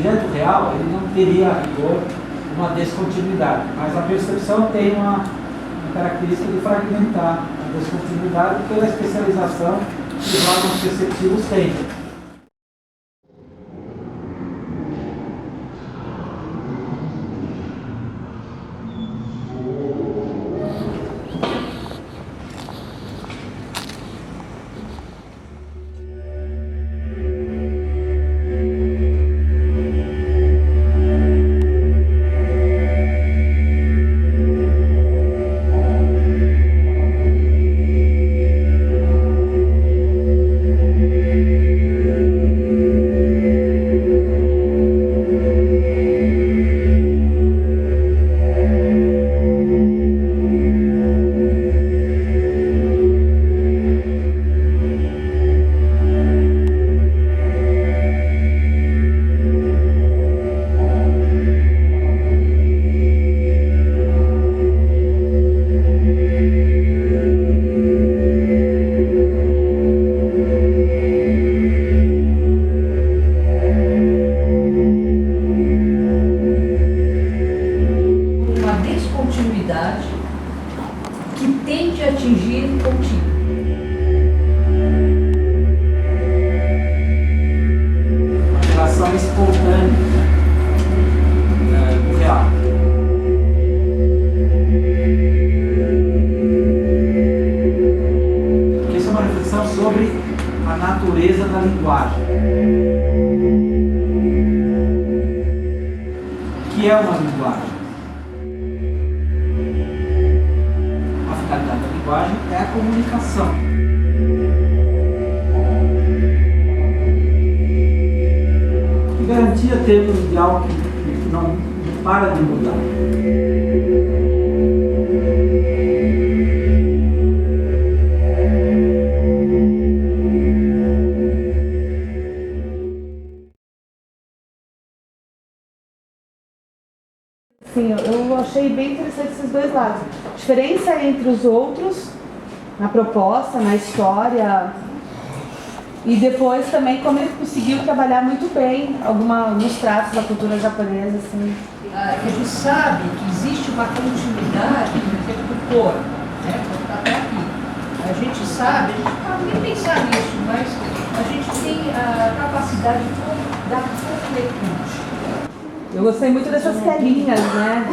objeto real, ele não teria a rigor uma descontinuidade, mas a percepção tem uma característica de fragmentar a descontinuidade pela especialização que os órgãos perceptivos têm. Que tente atingir contínuo. Uma relação espontânea do real. Porque isso é uma reflexão sobre a natureza da linguagem. O que é uma linguagem? A linguagem é a comunicação. Que garantia temos de algo que não para de mudar? Sim, eu achei bem interessante esses dois lados. Diferença entre os outros, na proposta, na história, e depois também como ele conseguiu trabalhar muito bem alguns traços da cultura japonesa. Assim. A gente sabe que existe uma continuidade, por exemplo, do corpo, né? Até aqui. A gente sabe, a gente pode nem pensar nisso, mas a gente tem a capacidade da completude. Eu gostei muito dessas telinhas, né?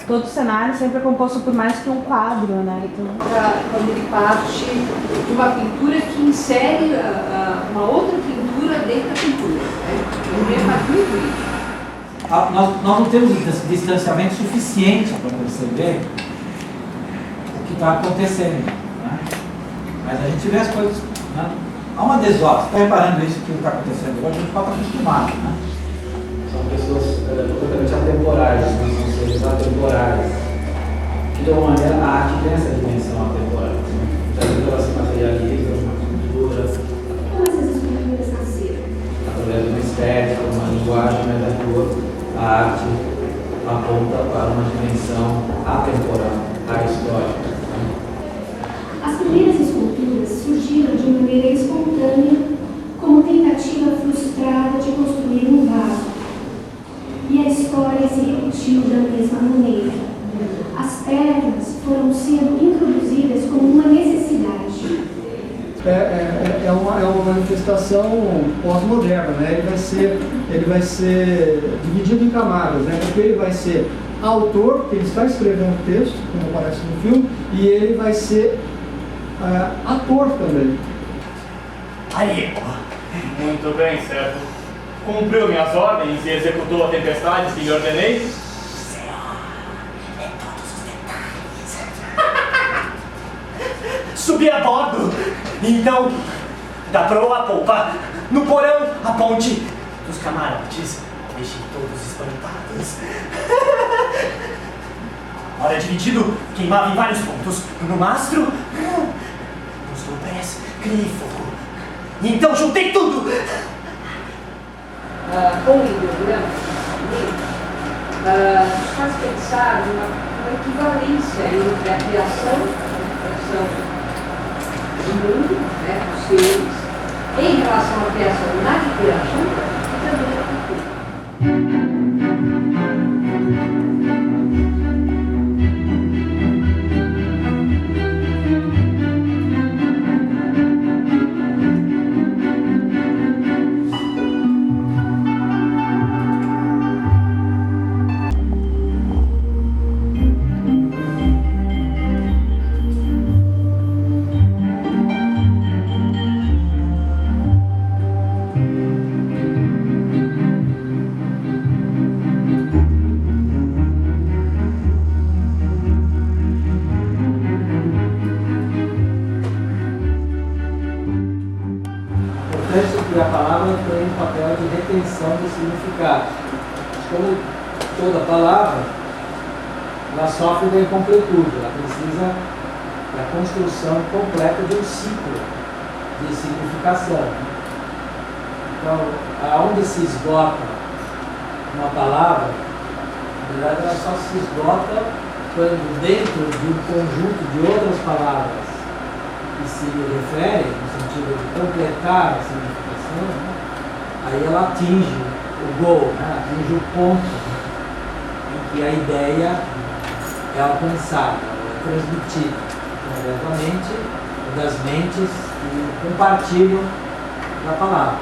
Todo cenário sempre é composto por mais que um quadro, né? Então... Quando ele parte de uma pintura que insere uma outra pintura dentro da pintura. Ele faz muito isso. Nós não temos distanciamento suficiente para perceber o que está acontecendo, né? Mas a gente vê as coisas, né? Há uma desordem. Você está reparando isso que está acontecendo agora, a gente pode estar acostumado, né? São pessoas completamente atemporais, não são seres atemporais. De alguma maneira, a arte tem essa dimensão atemporal. Ela se materializa, uma cultura. Como essas esculturas nasceram? Através de uma estética, uma linguagem, mas a arte aponta para uma dimensão atemporal, ahistórica. As primeiras esculturas surgiram de maneira espontânea, como tentativa frustrada de construir um vaso. E a história se repetiu da mesma maneira. As pedras foram sendo introduzidas como uma necessidade. É uma manifestação pós-moderna, né? Ele vai ser dividido em camadas, né? Porque ele vai ser autor, que ele está escrevendo o texto, como aparece no filme, e ele vai ser ator também. Aí, muito bem, certo. Cumpriu minhas ordens e executou a tempestade que lhe ordenei? Subi a bordo, então, da proa a polpa, no porão a ponte, dos camarotes, deixei todos espantados. Hora dividido, queimava em vários pontos, no mastro, nos dobrés, criei fogo. Então juntei tudo! Com o ideograma, faz pensar uma equivalência entre a criação do mundo, né, dos seres, em relação à criação na literatura e também na cultura. um papel de retenção do significado. Como toda palavra, ela sofre da incompletude, ela precisa da construção completa de um ciclo de significação. Então, aonde se esgota uma palavra, na verdade ela só se esgota quando dentro de um conjunto de outras palavras que se referem, no sentido de completar a significação, né? Aí ela atinge o goal, né? Atinge o ponto em que a ideia é alcançada, é transmitida através da mente, das mentes que compartilham da palavra.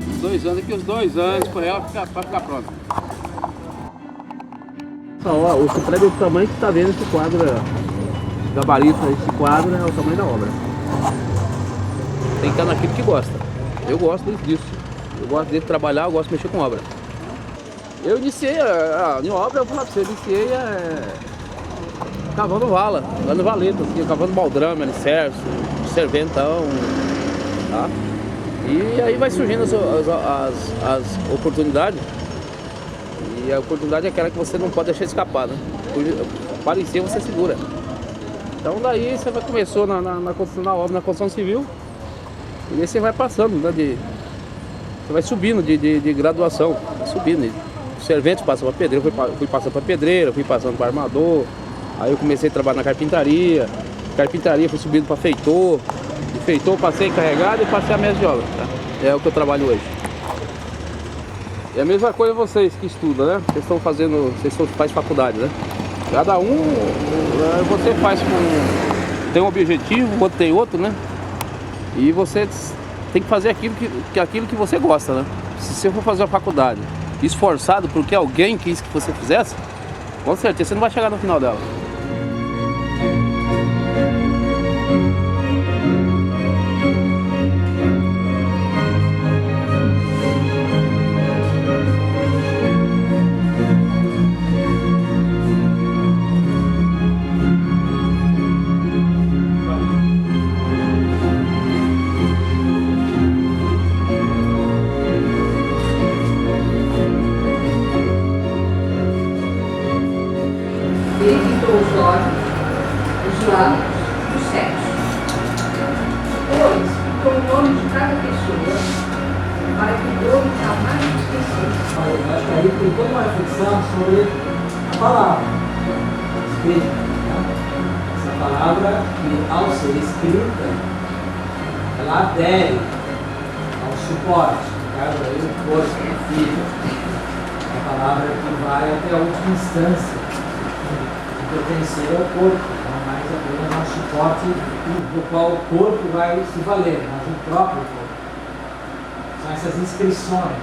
Os 2 anos que os 2 anos para ela para ficar pronta. Ó, o supremo é o tamanho que está vendo esse quadro, o gabarito desse quadro é o tamanho da obra. Tem que estar naquilo que gosta. Eu gosto disso. Eu gosto de trabalhar, eu gosto de mexer com obra. Eu iniciei a minha obra, eu vou falar pra você, eu iniciei cavando vala, dando valeta, assim, cavando baldrame, alicerce, serventão, tá? E aí vai surgindo as oportunidades. E a oportunidade é aquela que você não pode deixar escapar, né? Aparecer, você segura. Então daí você começou na construção da obra, na construção civil, e aí você vai passando, né? Você vai subindo de graduação, subindo. Servente passa para pedreiro, fui passando para pedreiro, fui passando para armador. Aí eu comecei a trabalhar na carpintaria. Carpintaria fui subindo para feitor. De feitor passei encarregado e passei a mestre de obra. Tá? É o que eu trabalho hoje. E a mesma coisa vocês que estudam, né? Vocês fazem faculdade, né? Cada um, você faz com... Tem um objetivo, o outro tem outro, né? E você tem que fazer aquilo que você gosta, né? Se você for fazer uma faculdade esforçado porque alguém quis que você fizesse, com certeza você não vai chegar no final dela. Os olhos, os lábios, os sexos. Depois, com o nome de cada pessoa, para que o nome jamais esquecido. Eu acho que aí tem toda uma reflexão sobre a palavra escrita. Né? Essa palavra que, ao ser escrita, ela adere ao suporte, no caso aí o corpo, o físico. A palavra que vai até a última instância pertencer ao corpo, não mais apenas um suporte do qual o corpo vai se valer, mas o próprio corpo. São essas inscrições.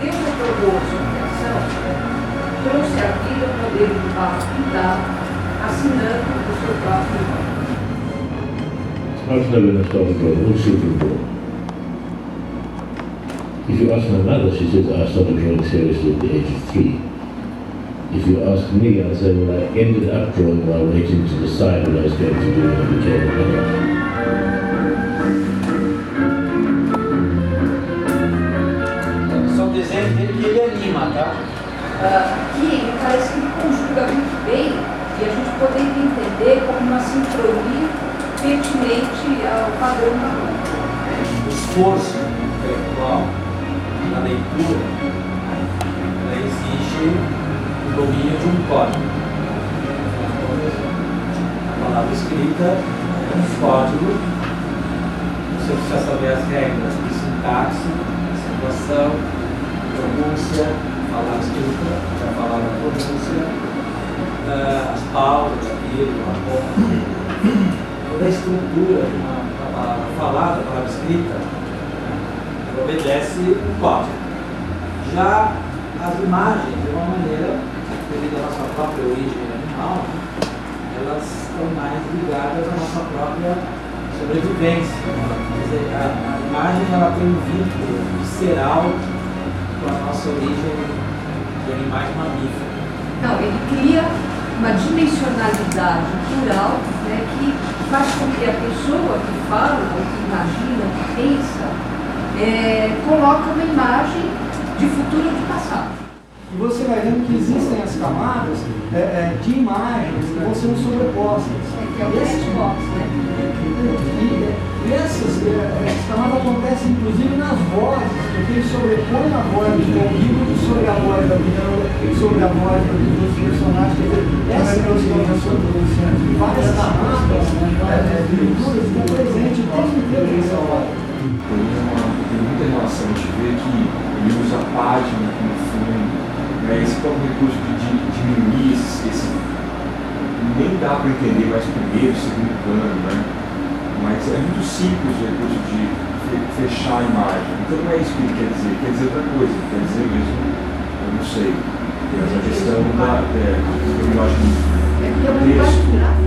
Deus aprovou a sua criação, trouxe à vida o poder do vaso pintado, assinando o seu próprio nome. If you ask my mother, she says I started drawing seriously at the age of 3. If you ask me, I'll say, well, I ended up drawing while waiting to decide what I was going to do when I became an adult. São desenhos dele que ele anima, tá? Que me parece que ele conjuga muito bem e a gente poderia entender como uma sincronia pertinente ao padrão da obra. O esforço intelectual na leitura, ela exige o domínio de um código. A palavra escrita é um código, você precisa saber as regras de sintaxe, acentuação, pronúncia, palavra escrita, a palavra pronúncia, as pausas, a ponta, toda a estrutura de uma palavra falada, a palavra escrita, obedece um código. Já as imagens, de uma maneira, devido à nossa própria origem animal, elas estão mais ligadas à nossa própria sobrevivência. Quer dizer, a imagem ela tem um vínculo visceral com a nossa origem de animais mamíferos. Não, ele cria uma dimensionalidade plural, né, que faz com que a pessoa que fala, ou que imagina, ou que pensa, coloca uma imagem de futuro ou de passado. E você vai vendo que existem as camadas de imagens que vão sendo sobrepostas. Que é o Xbox, né? E essas camadas acontecem inclusive nas vozes, porque ele sobrepõe a voz do Tom Hibbert sobre a voz da Bianca, sobre a voz dos personagens. Essa transformação de várias camadas de leituras estão presentes o tempo inteiro nessa obra. Tem muita relação, a gente vê que ele usa a página como fundo. Esse próprio recurso de diminuir esse nem dá para entender mais primeiro, segundo plano, né? Mas é muito simples o recurso de fechar a imagem. Então não é isso que ele quer dizer outra coisa, quer dizer mesmo, eu não sei. Mas a questão da imagem do texto.